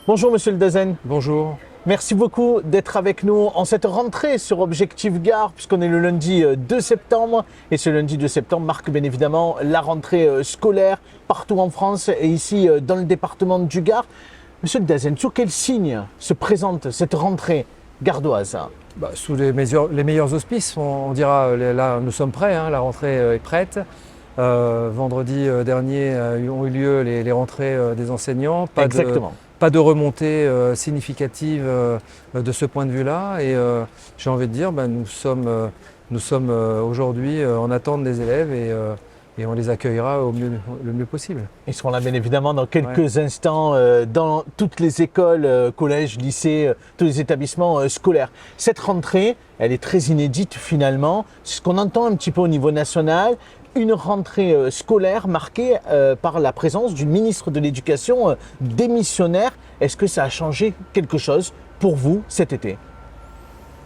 Bonjour Monsieur Le Dazen. Bonjour. Merci beaucoup d'être avec nous en cette rentrée sur Objectif Gare, puisqu'on est le lundi 2 septembre. Et ce lundi 2 septembre marque bien évidemment la rentrée scolaire partout en France et ici dans le département du Gard. Monsieur Le Dazen, sous quel signe se présente cette rentrée gardoise? Sous les meilleurs auspices, on dira, là nous sommes prêts, la rentrée est prête. Vendredi dernier ont eu lieu les rentrées des enseignants. Exactement. Pas de remontée significative de ce point de vue-là. Et j'ai envie de dire, nous sommes aujourd'hui en attente des élèves et on les accueillera le mieux possible. Ils seront là bien évidemment dans quelques instants dans toutes les écoles, collèges, lycées, tous les établissements scolaires. Cette rentrée, elle est très inédite finalement. C'est ce qu'on entend un petit peu au niveau national. Une rentrée scolaire marquée par la présence d'une ministre de l'Éducation démissionnaire. Est-ce que ça a changé quelque chose pour vous cet été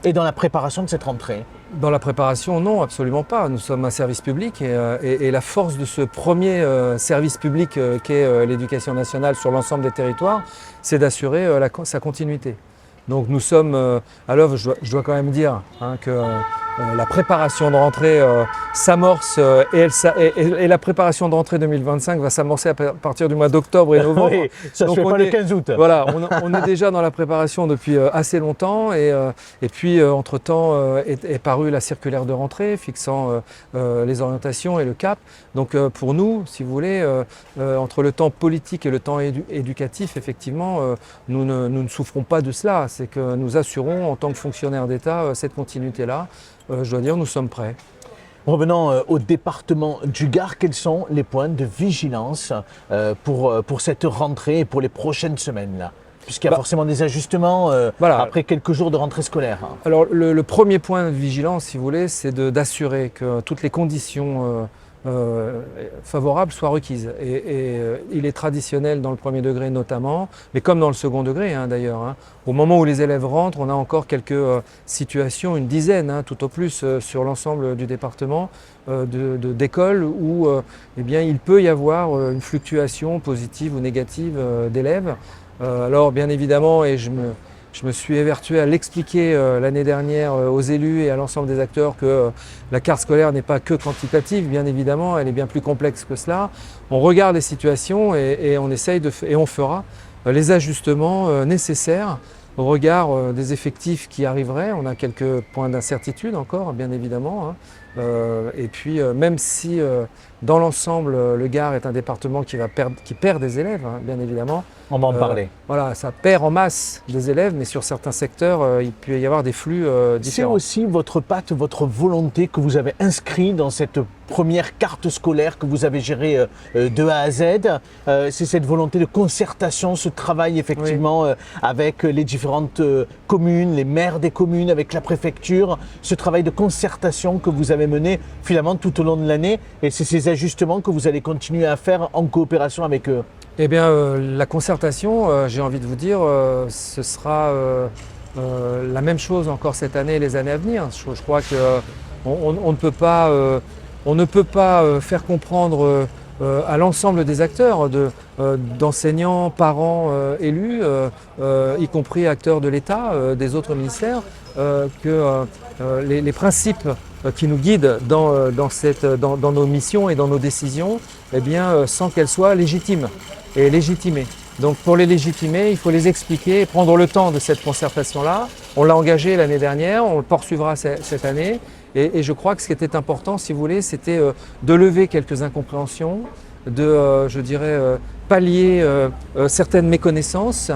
et dans la préparation de cette rentrée? Dans la préparation, non, absolument pas. Nous sommes un service public et la force de ce premier service public qu'est l'éducation nationale sur l'ensemble des territoires, c'est d'assurer sa continuité. Donc nous sommes à l'œuvre. Je dois quand même dire que la préparation de rentrée s'amorce et la préparation de rentrée 2025 va s'amorcer à partir du mois d'octobre et novembre. Oui, ça ne se fait pas le 15 août. Voilà, on est déjà dans la préparation depuis assez longtemps et puis entre-temps est parue la circulaire de rentrée fixant les orientations et le cap. Donc pour nous, si vous voulez, entre le temps politique et le temps éducatif, effectivement, nous ne souffrons pas de cela. C'est que nous assurons en tant que fonctionnaires d'État cette continuité-là. Je dois dire, nous sommes prêts. Revenons au département du Gard, quels sont les points de vigilance pour cette rentrée et pour les prochaines semaines là, puisqu'il y a forcément des ajustements après quelques jours de rentrée scolaire. Alors le premier point de vigilance, si vous voulez, c'est d'assurer que toutes les conditions favorables soient requises. Et il est traditionnel dans le premier degré notamment, mais comme dans le second degré d'ailleurs. Au moment où les élèves rentrent, on a encore quelques situations, une dizaine tout au plus sur l'ensemble du département d'écoles où il peut y avoir une fluctuation positive ou négative d'élèves. Alors bien évidemment, et je me suis évertué à l'expliquer l'année dernière aux élus et à l'ensemble des acteurs que la carte scolaire n'est pas que quantitative, bien évidemment, elle est bien plus complexe que cela. On regarde les situations et on essaye et on fera les ajustements nécessaires au regard des effectifs qui arriveraient. On a quelques points d'incertitude encore, bien évidemment. Et puis même si dans l'ensemble le Gard est un département qui perd des élèves, bien évidemment. On va en parler. Voilà, ça perd en masse des élèves, mais sur certains secteurs, il peut y avoir des flux différents. C'est aussi votre patte, votre volonté que vous avez inscrit dans cette première carte scolaire que vous avez gérée de A à Z. C'est cette volonté de concertation, ce travail effectivement avec les différentes communes, les maires des communes, avec la préfecture, ce travail de concertation que vous avez mené finalement tout au long de l'année, et c'est ces ajustements que vous allez continuer à faire en coopération avec eux. Eh bien, la concertation, j'ai envie de vous dire, ce sera la même chose encore cette année et les années à venir. Je crois qu'on ne peut pas faire comprendre à l'ensemble des acteurs, d'enseignants, parents, élus, y compris acteurs de l'État, des autres ministères, que les principes qui nous guident dans nos missions et dans nos décisions, sans qu'elles soient légitimes et légitimées. Donc pour les légitimer, il faut les expliquer et prendre le temps de cette concertation-là. On l'a engagé l'année dernière, on le poursuivra cette année. Et je crois que ce qui était important, si vous voulez, c'était de lever quelques incompréhensions, de, pallier certaines méconnaissances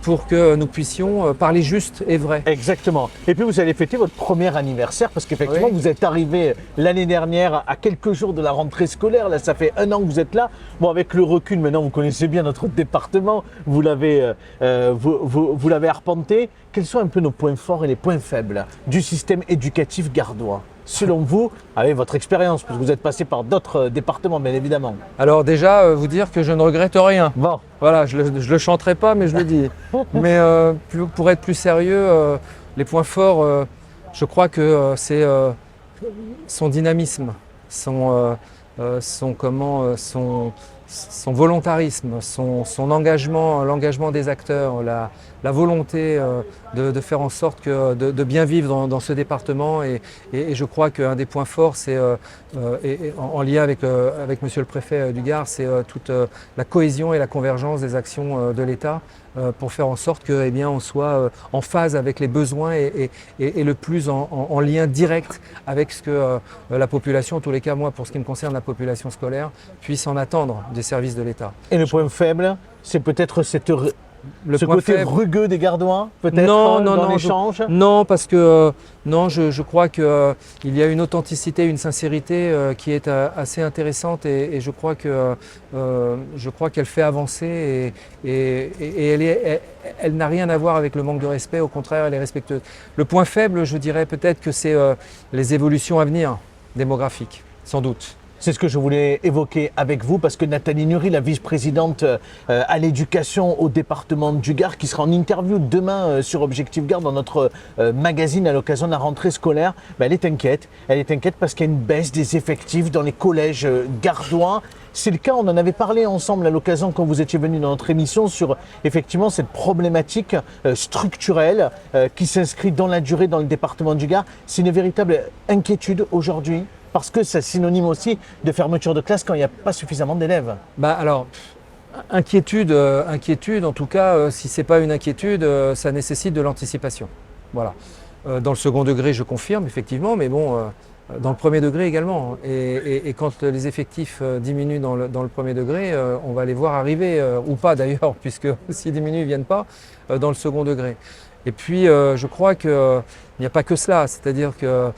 pour que nous puissions parler juste et vrai. Exactement. Et puis vous allez fêter votre premier anniversaire parce qu'effectivement vous êtes arrivé l'année dernière à quelques jours de la rentrée scolaire. Là, ça fait 1 an que vous êtes là. Bon, avec le recul, maintenant vous connaissez bien notre département, vous l'avez arpenté. Quels sont un peu nos points forts et les points faibles du système éducatif gardois, selon vous, avec votre expérience, parce que vous êtes passé par d'autres départements, bien évidemment? Alors déjà, vous dire que je ne regrette rien. Bon. Voilà, je le chanterai pas, mais je le dis. Mais pour être plus sérieux, les points forts, je crois que c'est son dynamisme, son son volontarisme, son engagement, l'engagement des acteurs, la volonté de faire en sorte de bien vivre dans ce département. Et je crois qu'un des points forts, c'est en lien avec Monsieur le Préfet du Gard, c'est toute la cohésion et la convergence des actions de l'État pour faire en sorte que, eh bien, on soit en phase avec les besoins et le plus en lien direct avec ce que la population, en tous les cas moi pour ce qui me concerne la population scolaire, puisse en attendre des services de l'État. Et le point faible, c'est peut-être ce point côté faible, rugueux des Gardois, peut-être, dans l'échange? Non, parce que je crois qu'il y a une authenticité, une sincérité qui est assez intéressante et je crois qu'elle fait avancer et elle n'a rien à voir avec le manque de respect, au contraire, elle est respectueuse. Le point faible, je dirais peut-être que c'est les évolutions à venir démographiques, sans doute. C'est ce que je voulais évoquer avec vous parce que Nathalie Nury, la vice-présidente à l'éducation au département du Gard, qui sera en interview demain sur Objectif Gard dans notre magazine à l'occasion de la rentrée scolaire, elle est inquiète. Elle est inquiète parce qu'il y a une baisse des effectifs dans les collèges gardois. C'est le cas, on en avait parlé ensemble à l'occasion quand vous étiez venu dans notre émission sur effectivement cette problématique structurelle qui s'inscrit dans la durée dans le département du Gard. C'est une véritable inquiétude aujourd'hui. Parce que c'est synonyme aussi de fermeture de classe quand il n'y a pas suffisamment d'élèves. Alors, inquiétude, en tout cas, si ce n'est pas une inquiétude, ça nécessite de l'anticipation. Voilà. Dans le second degré, je confirme, effectivement, mais bon, dans le premier degré également. Et quand les effectifs diminuent dans le premier degré, on va les voir arriver, ou pas d'ailleurs, puisque s'ils diminuent, ils ne viennent pas, dans le second degré. Et puis, je crois qu'il n'y a pas que cela, c'est-à-dire que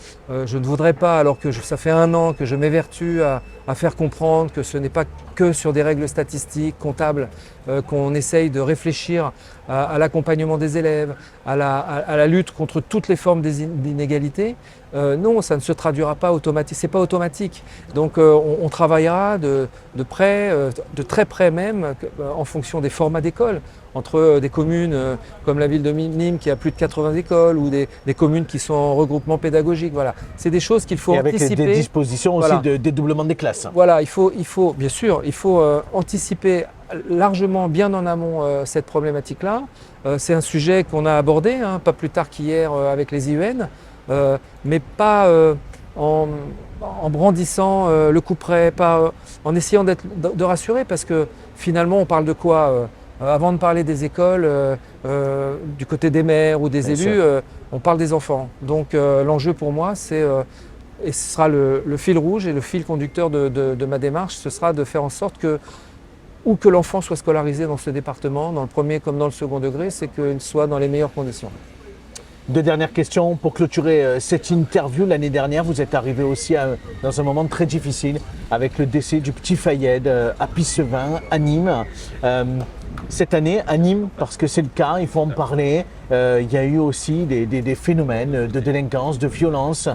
je ne voudrais pas, alors que ça fait 1 an que je m'évertue à faire comprendre que ce n'est pas que sur des règles statistiques, comptables, qu'on essaye de réfléchir à l'accompagnement des élèves, à la lutte contre toutes les formes d'inégalité. Non, ça ne se traduira pas automatiquement, c'est pas automatique. Donc on travaillera de près, de très près même, en fonction des formats d'écoles, entre des communes comme la ville de Nîmes qui a plus de 80 écoles ou des communes qui sont en regroupement pédagogique. Voilà. C'est des choses qu'il faut anticiper. Avec des dispositions aussi de dédoublement des classes. Voilà, il faut bien sûr, il faut anticiper largement, bien en amont cette problématique-là. C'est un sujet qu'on a abordé, pas plus tard qu'hier avec les IEN, mais pas en brandissant le couperet, pas en essayant de rassurer, parce que finalement on parle de quoi avant de parler des écoles, du côté des maires ou des élus, on parle des enfants. Donc l'enjeu pour moi, c'est, et ce sera le fil rouge et le fil conducteur de ma démarche, ce sera de faire en sorte que l'enfant soit scolarisé dans ce département, dans le premier comme dans le second degré, c'est qu'il soit dans les meilleures conditions. 2 dernières questions pour clôturer cette interview. L'année dernière, vous êtes arrivé aussi dans un moment très difficile avec le décès du petit Fayed à Pissevin, à Nîmes. Cette année, à Nîmes, parce que c'est le cas, il faut en parler, il y a eu aussi des phénomènes de délinquance, de violence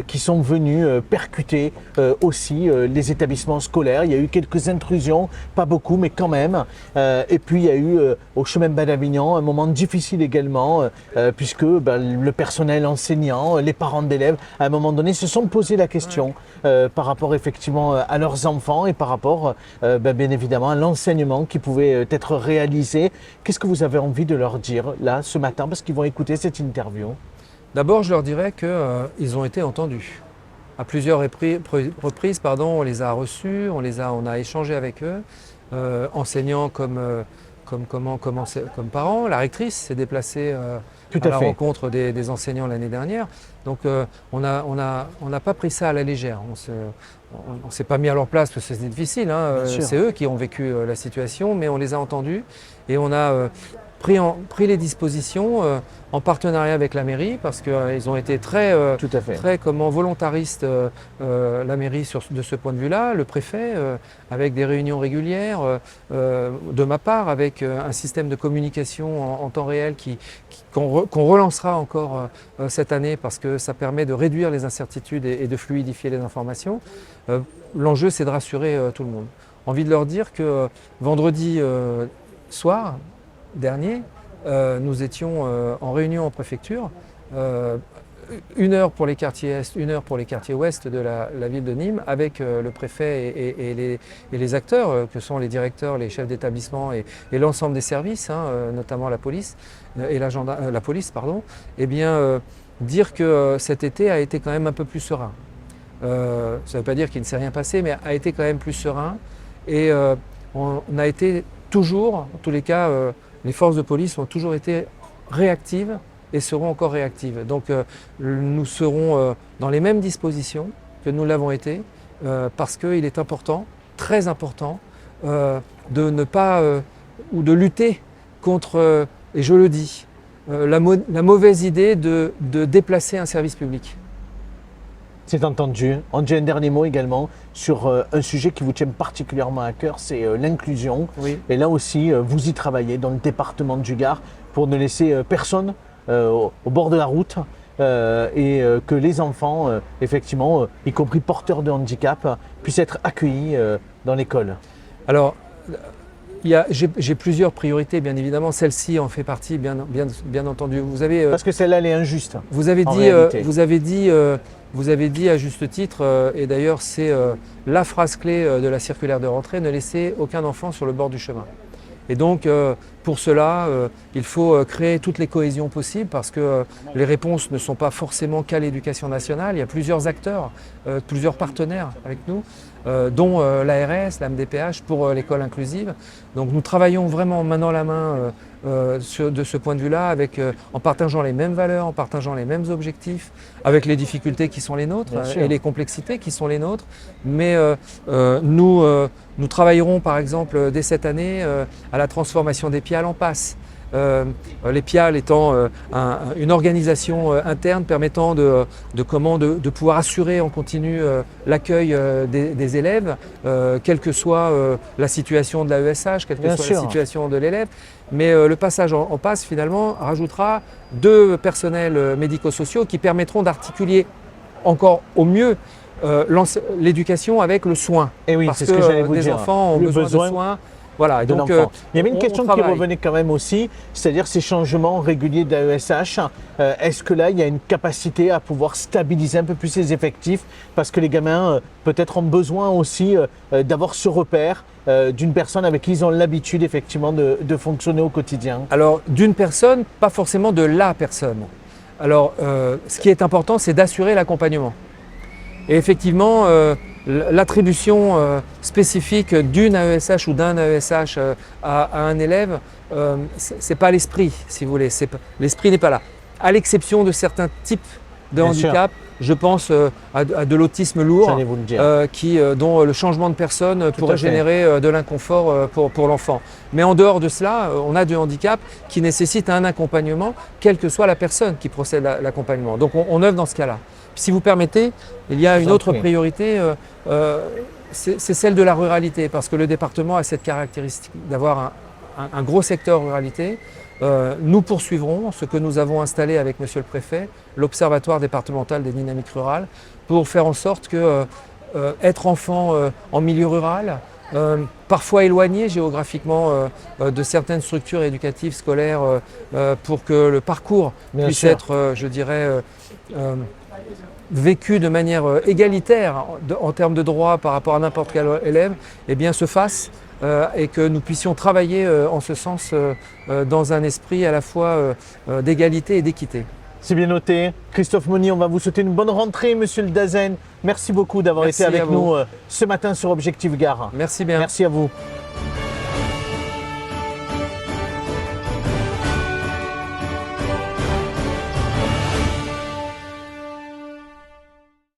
qui sont venus percuter aussi les établissements scolaires. Il y a eu quelques intrusions, pas beaucoup, mais quand même. Et puis il y a eu au chemin de Bas-d'Avignon un moment difficile également, puisque le personnel enseignant, les parents d'élèves, à un moment donné, se sont posé la question par rapport effectivement à leurs enfants et par rapport bien évidemment à l'enseignement qui pouvait être réalisé. Qu'est-ce que vous avez envie de leur dire là ce matin, parce qu'ils vont écouter cette interview? D'abord, je leur dirais qu'ils ont été entendus. À plusieurs reprises, on les a reçus, on a échangé avec eux, enseignants comme parents. La rectrice s'est déplacée à la rencontre des enseignants l'année dernière. Donc on n'a pas pris ça à la légère. On ne s'est pas mis à leur place parce que c'est difficile. C'est eux qui ont vécu la situation, mais on les a entendus et on a pris les dispositions en partenariat avec la mairie, parce qu'ils ont été très volontaristes, la mairie de ce point de vue-là, le préfet, avec des réunions régulières, de ma part, avec un système de communication en temps réel qu'on relancera encore cette année, parce que ça permet de réduire les incertitudes et de fluidifier les informations. L'enjeu, c'est de rassurer tout le monde. Envie de leur dire que vendredi soir dernier, nous étions en réunion en préfecture. 1 heure pour les quartiers Est, 1 heure pour les quartiers Ouest de la ville de Nîmes, avec le préfet et les acteurs, que sont les directeurs, les chefs d'établissement et l'ensemble des services, hein, notamment la police, la police, pardon, eh bien, dire que cet été a été quand même un peu plus serein. Ça ne veut pas dire qu'il ne s'est rien passé, mais a été quand même plus serein. Et on a été toujours, en tous les cas, les forces de police ont toujours été réactives et seront encore réactives. Donc nous serons dans les mêmes dispositions que nous l'avons été, parce qu'il est important, très important, de ne pas ou de lutter contre, et je le dis, la mauvaise idée de déplacer un service public. C'est entendu. On dit un dernier mot également sur un sujet qui vous tient particulièrement à cœur, c'est l'inclusion. Oui. Et là aussi, vous y travaillez dans le département du Gard pour ne laisser personne au bord de la route et que les enfants, effectivement, y compris porteurs de handicap, puissent être accueillis dans l'école. Alors, j'ai plusieurs priorités, bien évidemment. Celle-ci en fait partie, bien entendu. Vous avez, Parce que celle-là, elle est injuste. vous avez dit à juste titre, et d'ailleurs c'est la phrase clé de la circulaire de rentrée, ne laisser aucun enfant sur le bord du chemin. Et donc pour cela, il faut créer toutes les cohésions possibles parce que les réponses ne sont pas forcément qu'à l'éducation nationale. Il y a plusieurs acteurs, plusieurs partenaires avec nous, dont l'ARS, la MDPH pour l'école inclusive. Donc nous travaillons vraiment main dans la main de ce point de vue-là, en partageant les mêmes valeurs, en partageant les mêmes objectifs, avec les difficultés qui sont les nôtres et les complexités qui sont les nôtres. Mais nous travaillerons par exemple dès cette année à la transformation des PIAL en PASS. Les PIAL étant une organisation interne permettant de pouvoir assurer en continu l'accueil des élèves, quelle que soit la situation de l'AESH, quelle que soit la situation de l'élève. Mais le passage en PASS finalement rajoutera 2 personnels médico-sociaux qui permettront d'articuler encore au mieux l'éducation avec le soin. Et oui, c'est ce que j'allais vous dire. Les enfants ont besoin de soins. Voilà, donc, il y avait une question qui revenait quand même aussi, c'est-à-dire ces changements réguliers de l'AESH. Est-ce que là, il y a une capacité à pouvoir stabiliser un peu plus les effectifs parce que les gamins peut-être ont besoin aussi d'avoir ce repère d'une personne avec qui ils ont l'habitude effectivement de fonctionner au quotidien? Alors, d'une personne, pas forcément de la personne. Alors, ce qui est important, c'est d'assurer l'accompagnement. Et effectivement, l'attribution spécifique d'une AESH ou d'un AESH à un élève, ce n'est pas l'esprit, si vous voulez. L'esprit n'est pas là. À l'exception de certains types de handicap, je pense à de l'autisme lourd, dont le changement de personne pourrait générer de l'inconfort pour l'enfant. Mais en dehors de cela, on a du handicap qui nécessite un accompagnement, quelle que soit la personne qui procède à l'accompagnement. Donc on œuvre dans ce cas-là. Si vous permettez, il y a une autre priorité, c'est celle de la ruralité, parce que le département a cette caractéristique d'avoir un gros secteur ruralité. Nous poursuivrons ce que nous avons installé avec Monsieur le Préfet, l'Observatoire départemental des dynamiques rurales, pour faire en sorte que être enfant en milieu rural, parfois éloigné géographiquement de certaines structures éducatives scolaires, pour que le parcours puisse être, je dirais, vécu de manière égalitaire en termes de droits par rapport à n'importe quel élève, eh bien, se fasse et que nous puissions travailler en ce sens dans un esprit à la fois d'égalité et d'équité. C'est bien noté. Christophe Monnier, on va vous souhaiter une bonne rentrée, Monsieur le Dazen. Merci beaucoup d'avoir été avec nous ce matin sur Objectif Gard. Merci bien. Merci à vous.